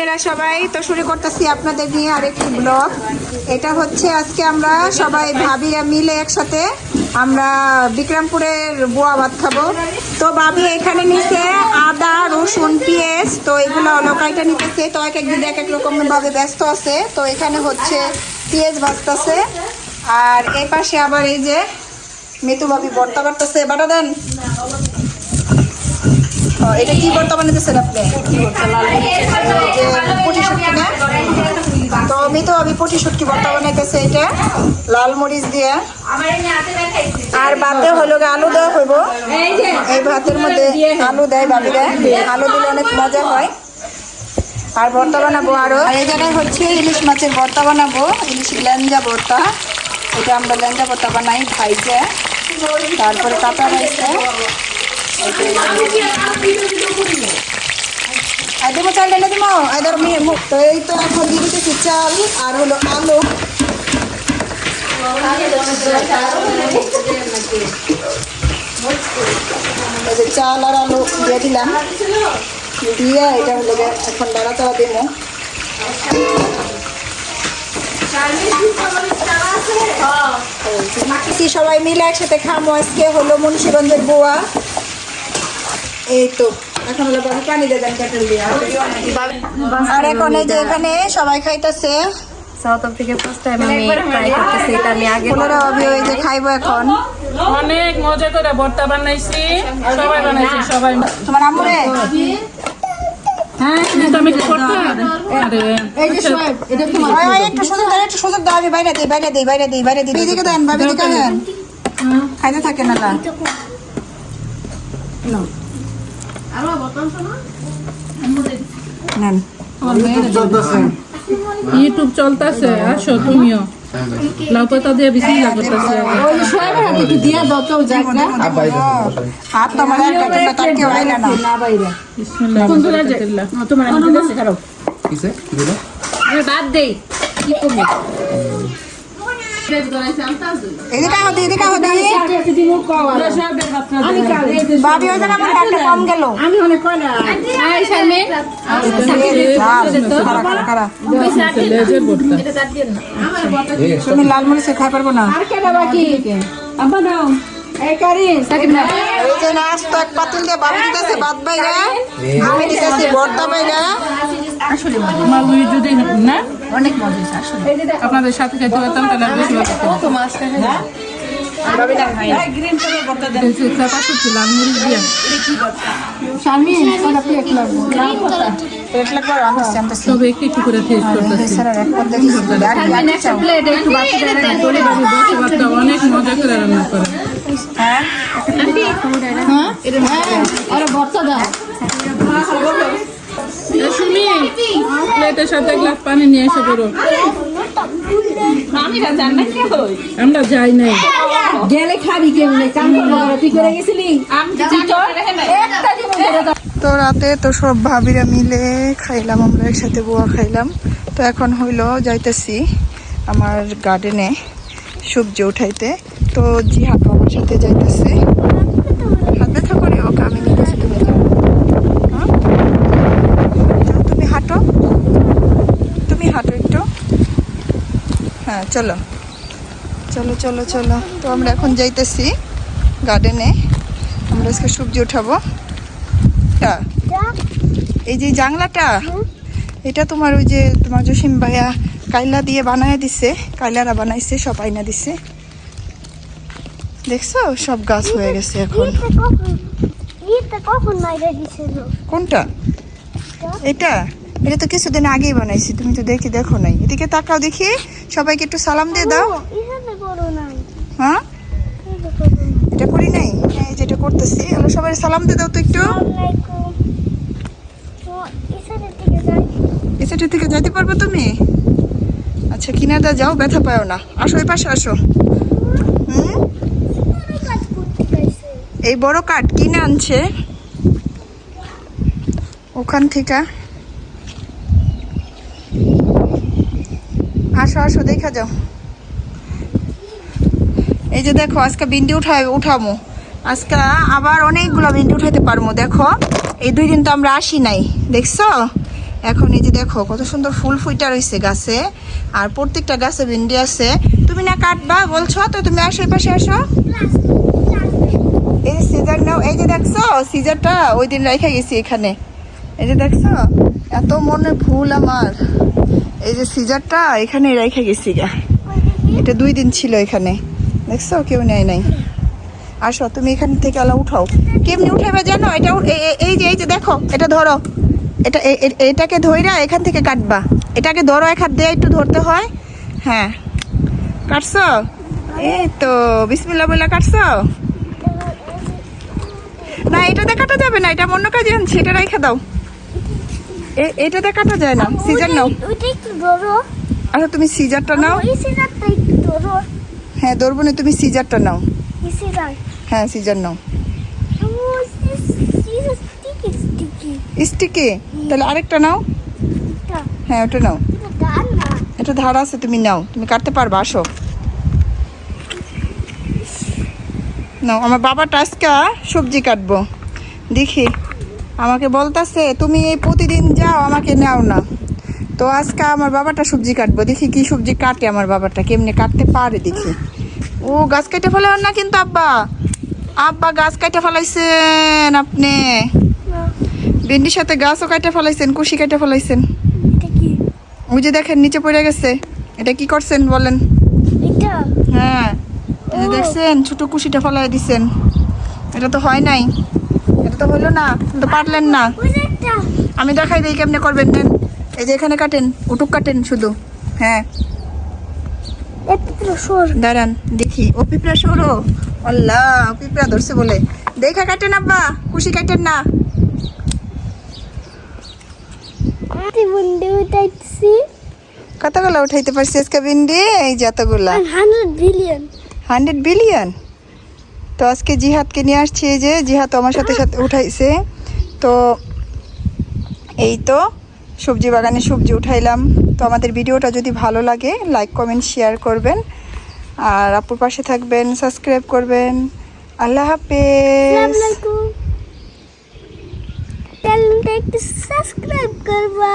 ভাইরা সবাই তো শুরু করতেছি আপনাদের নিয়ে আরেকটি ব্লগ। এটা হচ্ছে আজকে আমরা সবাই ভাবিরা মিলে একসাথে আমরা বিক্রমপুরের বোয়া ভাত খাবো। তো ভাবি এখানে নিচে আদা রসুন পেঁয়াজ তো এগুলো লকাইটা নিতেছে। তো এক একদিন এক এক রকম ভাবে ব্যস্ত আছে। তো এখানে হচ্ছে পেঁয়াজ ভাজতেছে আর এই পাশে আবার এই যে মিতু ভাবি ভর্তা বাড়তেছে। বাটা দেন। এটা কি ভর্তা বানাইতেছেন আপনি? পুঁটি শুটকি না? তো মিতু ভাবি পুঁটি শুটকি ভর্তা বানাইতেছে এটা লাল মরিচ দিয়ে। আর ভাতে হলো আলু দেওয়া হইব। এই ভাতের মধ্যে আলু দেয় ভাবি দেয়, আলু দিলে অনেক মজা হয়। আর ভর্তা বানাবো আরো। আর এই জায়গায় হচ্ছে ইলিশ মাছের ভর্তা বানাবো, ইলিশ লেঞ্জা ভর্তা। এটা আমরা লেঞ্জা ভর্তা বানাই ভাইজে, তারপরে কাটা রাইছে। দেবো চাল ঢেলে দেবো আইদার মেয়ে মুখ। তো এই তো এখন দিয়ে দিতেছি চাল আর হলো আলু। চাল আর আলু দিয়ে দিলাম, দিয়ে এটা হলো এখন দাঁড়াতাড়া দেবো। সবাই মিলে একসাথে খামো। আজকে হলো মুন্সিগঞ্জের বোয়া। এই তো এখন হলো পানি দিয়ে দেন কেটে দিয়ে। আর এখন এই যে এখানে সবাই খাইতেছে। সাউথ থেকে ফার্স্ট টাইম আমি ট্রাই করতেছি। এটা আমি আগে ভাবি ওই যে খাইবো এখন। অনেক মজা করে ভর্তা বানাইছি, সবাই বানাইছি সবাই। তোমার আম্মুরে হ্যাঁ আমি কি করতে আরে এই যে সবাই এটা তোমার ওই একটু সুযোগ দাও। আমি বাইরে দিই এদিকে দেন ভাবি এদিকে দেন। খাইতে থাকে না না নেন। ইউটিউব চলতেছে, আসো তুমিও লাউ পাতা দিয়ে বিসমিল্লাহ করতেছে। হাত তো আমার একটা তার কেউ আইলা না। বিসমিল্লাহ তোমার আমি দিতেছি খারাপ কিসে কি বলো আরে বাদ দেই কি করবে। এদিকে ভাবি ওই জায়গা আমার একটা কম গেল। আমি অনেক কয়লা তুমি লাল মরিচে খাই পারবো না। এই যে নাস্তা এক পাতিল দিয়ে ভাবি দিতেছে ভাত বাইরা, আমি দিতেছি ভর্তা বাইরা। আসলে মালুই যদি না অনেক মজা আসলে আপনাদের সাথে খেতে পারতাম তাহলে বেশি ভালো হতো। তো মাছ খাই না ভাবি না খাই গ্রিন কালার ভর্তা দেন সেটা পাশে ছিল মরিচ দিয়ে শামি সারা প্লেট লাগবে প্লেট লাগবে আর আমি জানতেছি তবে একটু করে টেস্ট করতেছি। স্যার এক পদ দেখি আর একটা প্লেট একটু বাকি দেন। তোরে বাবু বসে ভাতটা অনেক মজা করে রান্না করে। হ্যাঁ হ্যাঁ আরে ভর্তা দাও। সুমি প্লেটের সাথে গ্লাস পানি নিয়ে এসে করো। আমরা যাই নাই গেলে খাবি কেমনে কাম করে তুই করে গেছিলি। তো রাতে তো সব ভাবিরা মিলে খাইলাম, আমরা একসাথে বোয়া খাইলাম। তো এখন হইলো যাইতেছি আমার গার্ডেনে সবজি উঠাইতে। তো জিহাদ আমার সাথে যাইতেছে। হাত ব্যথা করে ওকে আমি নিতেছি, তুমি যাও। তুমি হাঁটো একটু। হ্যাঁ চলো চলো চলো চলো। তো আমরা এখন যাইতেছি গার্ডেনে, আমরা আজকে সবজি উঠাবো। এই যে জাংলাটা এটা তোমার ওই যে তোমার জসিম ভাইয়া কাইলা দিয়ে বানায় দিছে, কাইলারা বানাইছে, সব আইনা দিছে। দেখছো সব গাছ হয়ে গেছে এখন। কোনটা? এটা তো কিছুদিন আগেই বানাইছি, তুমি তো দেখো নাই। এদিকে তাকাও দেখি, সবাইকে একটু সালাম দিয়ে দাও। হ্যাঁ এটা করি নাই, এই যেটা করতেছি। সবাই সালাম দিয়ে দাও তো একটু। এসেটের থেকে যাইতে পারবে তুমি? আচ্ছা কিনারা যাও, ব্যথা পাও না। আসো এই পাশে আসো। এই বড় কাঠ কিনে আনছে ওখান থেকে। আসো দেখা যাও। এই যে দেখো আজকে ভিন্ডি উঠাবো। আজকে আবার অনেকগুলো ভিন্ডি উঠাইতে পারবো। দেখো এই 2 দিন তো আমরা আসি নাই, দেখছো এখন এই যে দেখো কত সুন্দর ফুল ফুইটা রয়েছে গাছে, আর প্রত্যেকটা গাছে ভেন্ডি আছে। তুমি না কাটবা বলছো তো, তুমি আসো এই পাশে আসো। এই যে সিজার নাও, এই যে দেখছো সিজারটা ওই দিন রেখে গেছি এখানে, এই যে দেখছো এত মনে ফুল আমার। এই যে সিজারটা এখানে রেখে গেছি গা, এটা 2 দিন ছিল এখানে, দেখছো কেউ নেয় নাই। আসো তুমি এখান থেকে আলা উঠাও, কেমনি উঠাবে জানো? এটা এই যে দেখো, এটা ধরো, এটা এটাকে ধইরা এখান থেকে কাটবা, এটাকে ধরো, এক হাত দিয়ে একটু ধরতে হয়। হ্যাঁ কাটছো, এই তো বিসমিল্লাহ বলে কাটছো। না এটাতে কাটা যাবে না, এটা অন্য কাজে আনছি, এটা রেখে দাও। এটাতে কাটা যায় না, সিজার নাও। আচ্ছা তুমি সিজারটা নাও। হ্যাঁ ধরবো না, তুমি সিজারটা নাও। হ্যাঁ সিজার নাও। স্টিকি, তাহলে আরেকটা নাও। হ্যাঁ ওটা নাও, এটা ধার আছে, তুমি নাও, তুমি কাটতে পারবা, আসো নাও। আমার বাবাটা আজকে সবজি কাটবো, দেখি আমাকে বলতাছে তুমি এই প্রতিদিন যাও আমাকে নাও না, তো আজকে আমার বাবাটা সবজি কাটবো, দেখি কি সবজি কাটে আমার বাবাটা, কেমনে কাটতে পারে দেখি। ও গাছ কেটে ফেলাবেন না কিন্তু আব্বা, আব্বা গাছ কেটে ফেলাইছেন আপনি, ভেন্ডির সাথে গাছও কেটে ফেলাইছেন, কুশি কেটে ফেলাইছেন। ওই যে দেখেন নিচে পড়ে গেছে, এটা কি করছেন বলেন? হ্যাঁ এই যে দেখছেন ছোট কুশিটা ফেলাই দিছেন, এটা তো হয় নাই, এটা তো হইলো না, তো পারলেন না। আমি দেখাই দিই কেমনে করবেন, দেন এই যে এখানে কাটেন, উটুক কাটেন শুধু। হ্যাঁ দাঁড়ান দেখি, ও পিঁপড়া সরো, আল্লাহ পিঁপড়া ধরছে বলে, দেখা কাটেন আব্বা, কুশি কাটেন না। কতগুলো উঠাইতে পারছি আজকে ভিন্ডি? এই যে এতগুলা, 100 বিলিয়ন। তো আজকে জিহাদকে নিয়ে আসছি, এই যে জিহাদ আমার সাথে সাথে উঠাইছে। তো এই তো সবজি বাগানে সবজি উঠাইলাম। তো আমাদের ভিডিওটা যদি ভালো লাগে লাইক কমেন্ট শেয়ার করবেন, আর আপুর পাশে থাকবেন, সাবস্ক্রাইব করবেন। আল্লাহ হাফেজ। সাবস্ক্রাইব করবা।